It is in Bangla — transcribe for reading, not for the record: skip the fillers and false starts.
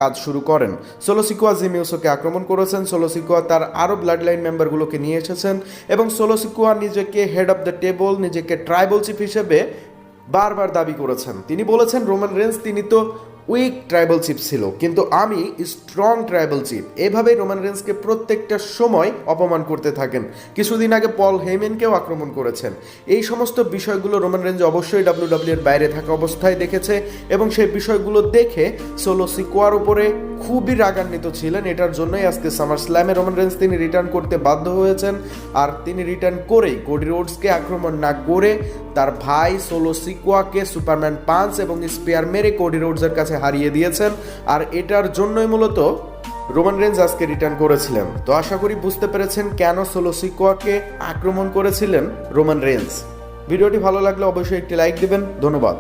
কাজ শুরু করেন। সোলো সিকোয়া জিমি উসোকে আক্রমণ করেছেন। সোলো সিকোয়া তার আরও ব্লাড লাইন মেম্বারগুলোকে নিয়ে এসেছেন এবং সোলো সিকোয়া নিজেকে হেড অফ দ্য টেবল, নিজেকে ট্রাইবল চিফ হিসেবে বারবার দাবি করেছেন। তিনি বলেছেন রোমান রেন্স তিনি তো উইক ট্রাইবাল চিফ ছিল, কিন্তু আমি স্ট্রং ট্রাইবাল চিফ। এভাবেই রোমান রেন্সকে প্রত্যেকটা সময় অপমান করতে থাকেন। কিছুদিন আগে পল হেইমেনকেও আক্রমণ করেছেন। এই সমস্ত বিষয়গুলো রোমান রেন্স অবশ্যই ডাব্লিউডাব্লিউ এর বাইরে থাকা অবস্থায় দেখেছে এবং সেই বিষয়গুলো দেখে সোলো সিকোয়ার উপরে খুবই রাগান্বিত ছিলেন। এটার জন্যই আজকে সামার স্ল্যামে রোমান রেন্স তিনি রিটার্ন করতে বাধ্য হয়েছেন। আর তিনি রিটার্ন করেই কোডি রোডসকে আক্রমণ না করে তার ভাই সোলো সিকোয়াকে সুপারম্যান পাঞ্চ এবং স্পেয়ার মেরে কোডি রোডসের কাছে হারিয়ে দিয়েছেন। আর এটার জন্যই মূলত রোমান রেন্স আজকে রিটার্ন করেছিলেন। তো আশা করি বুঝতে পেরেছেন কেন সোলো সিকোয়াকে আক্রমণ করেছিলেন রোমান রেন্স। ভিডিওটি ভালো লাগলে অবশ্যই একটি লাইক দিবেন। ধন্যবাদ।